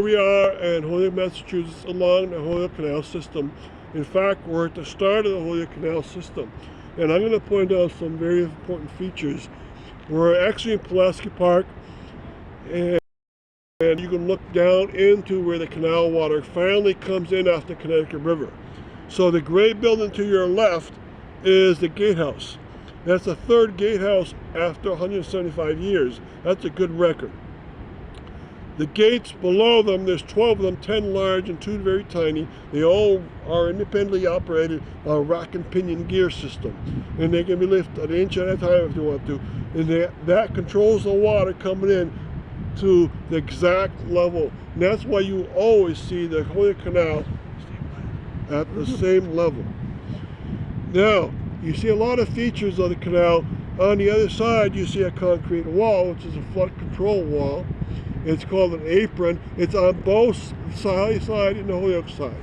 We are in Holyoke, Massachusetts, along the Holyoke Canal system. In fact, we're at the start of the Holyoke Canal system. And I'm going to point out some very important features. We're actually in Pulaski Park, and you can look down into where the canal water finally comes in off the Connecticut River. So the gray building to your left is the Gatehouse. That's the third gatehouse after 175 years. That's a good record. The gates below them, there's 12 of them, 10 large and 2 very tiny. They all are independently operated on a rack and pinion gear system. And they can be lifted an inch at a time if you want to. And that controls the water coming in to the exact level. And that's why you always see the Holyoke Canal at the same level. Now, you see a lot of features of the canal. On the other side, you see a concrete wall, which is a flood control wall. It's called an apron. It's on both side and the Holyoke side.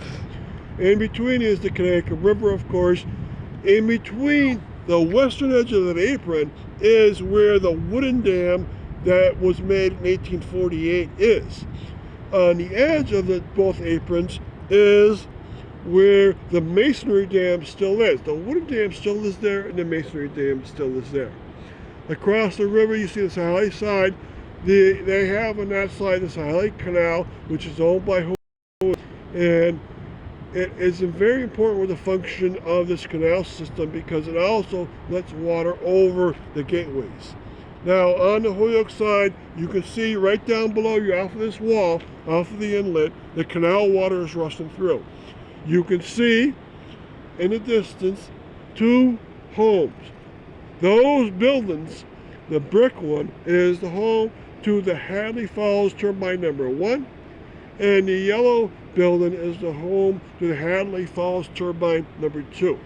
In between is the Connecticut River, of course. In between the western edge of that apron is where the wooden dam that was made in 1848 is. On the edge of both aprons is where the masonry dam still is. The wooden dam still is there, and the masonry dam still is there. Across the river, you see the Holyoke side. They have on that side this Holyoke Canal, which is owned by Holyoke, and it is very important with the function of this canal system because it also lets water over the gateways. Now on the Holyoke side, you can see right down below you off of this wall, off of the inlet, the canal water is rushing through. You can see in the distance 2 homes. Those buildings, the brick one is the home to the Hadley Falls turbine number 1, and the yellow building is the home to the Hadley Falls turbine number 2.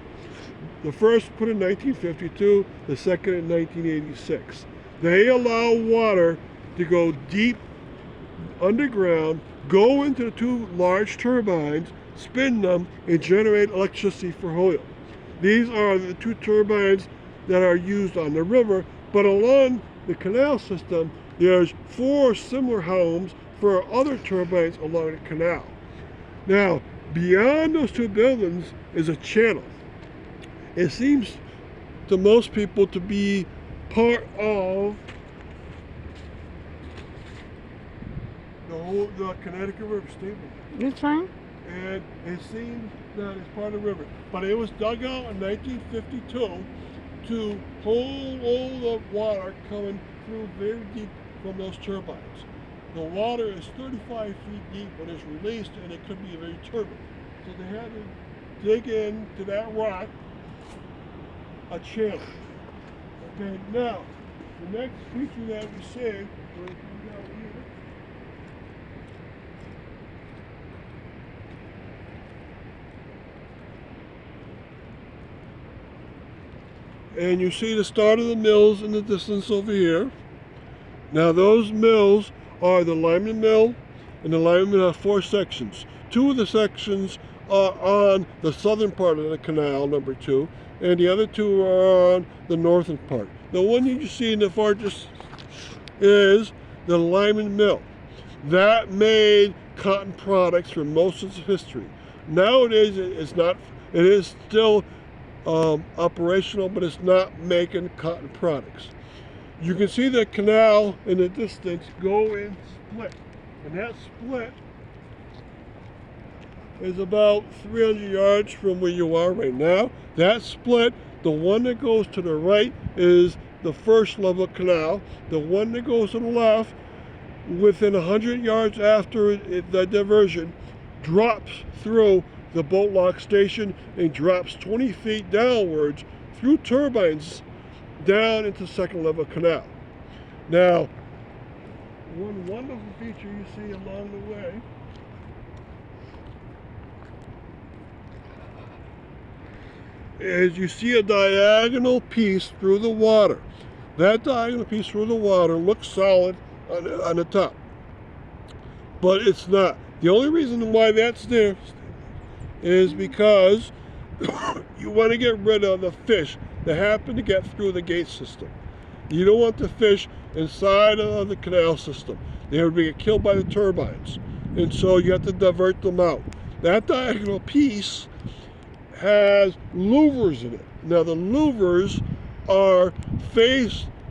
The first put in 1952, the second in 1986. They allow water to go deep underground, go into the 2 large turbines, spin them, and generate electricity for Holyoke. These are the 2 turbines that are used on the river, but along the canal system, there's 4 similar homes for other turbines along the canal. Now, beyond those 2 buildings is a channel. It seems to most people to be part of the Connecticut River Stable. That's fine. And it seems that it's part of the river. But it was dug out in 1952 to hold all the water coming through very deep from those turbines. The water is 35 feet deep when it's released, and it could be very turbid. So they had to dig into that rock a channel. Okay, now, the next feature that we see, we're going to come down here. And you see the start of the mills in the distance over here. Now those mills are the Lyman Mill, and the Lyman Mill have 4 sections. 2 of the sections are on the southern part of the canal, number 2, and the other 2 are on the northern part. The one you see in the farthest is the Lyman Mill. That made cotton products for most of its history. Nowadays it's not, it is still operational, but it's not making cotton products. You can see the canal in the distance go in split, and that split is about 300 yards from where you are right now. That split, the one that goes to the right is the first level canal. The one that goes to the left, within 100 yards after the diversion, drops through the boat lock station and drops 20 feet downwards through turbines down into second level canal. Now, one wonderful feature you see along the way is you see a diagonal piece through the water. That diagonal piece through the water looks solid on the top, but it's not. The only reason why that's there is because you want to get rid of the fish that happen to get through the gate system. You don't want the fish inside of the canal system. They would get killed by the turbines. and so you have to divert them out. That diagonal piece has louvers in it. Now the louvers are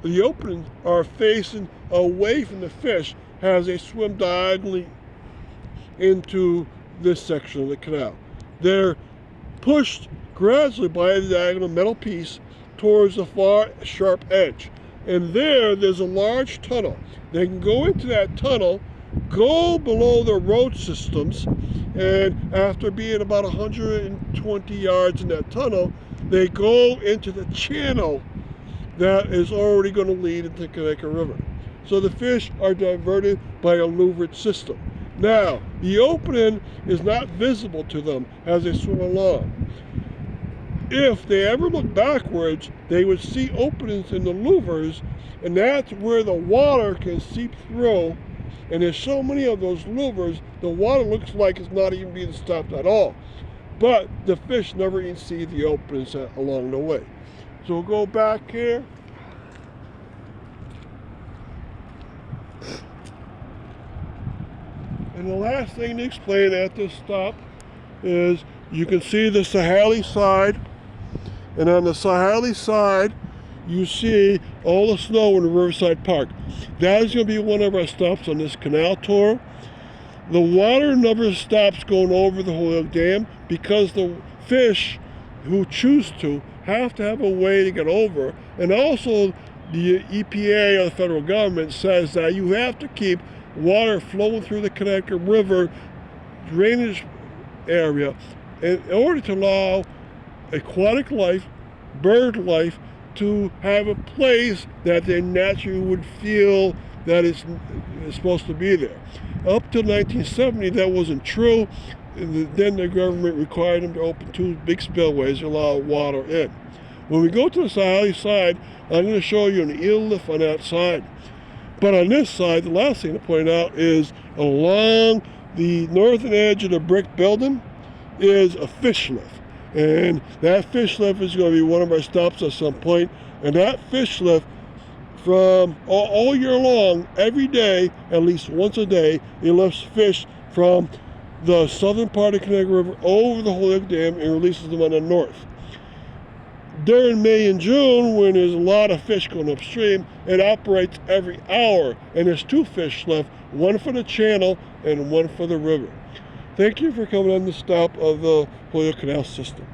the openings are facing away from the fish as they swim diagonally into this section of the canal. They're pushed gradually by the diagonal metal piece towards the far sharp edge. And there's a large tunnel. They can go into that tunnel, go below the road systems, and after being about 120 yards in that tunnel, they go into the channel that is already going to lead into the Connecticut River. So the fish are diverted by a louvered system. Now, the opening is not visible to them as they swim along. If they ever look backwards, they would see openings in the louvers, and that's where the water can seep through. And there's so many of those louvers, the water looks like it's not even being stopped at all. But the fish never even see the openings along the way. So we'll go back here. And the last thing to explain at this stop is you can see the Sahali side. And on the Sahali side, you see all the snow in the Riverside Park. That is going to be one of our stops on this canal tour. The water never stops going over the Holyoke Dam because the fish who choose to have a way to get over. And also the EPA or the federal government says that you have to keep water flowing through the Connecticut River drainage area in order to allow aquatic life, bird life, to have a place that they naturally would feel that it's supposed to be there. Up to 1970, that wasn't true. Then the government required them to open 2 big spillways to allow water in. When we go to the Sahali side, I'm going to show you an eel lift on that side. But on this side, the last thing to point out is along the northern edge of the brick building is a fish lift. And that fish lift is going to be one of our stops at some point. And that fish lift, from all year long, every day, at least once a day, it lifts fish from the southern part of the Connecticut River over the Holyoke Dam and releases them on the north. During May and June, when there's a lot of fish going upstream, it operates every hour. And there's 2 fish left, one for the channel and one for the river. Thank you for coming on the stop of the Holyoke Canal system.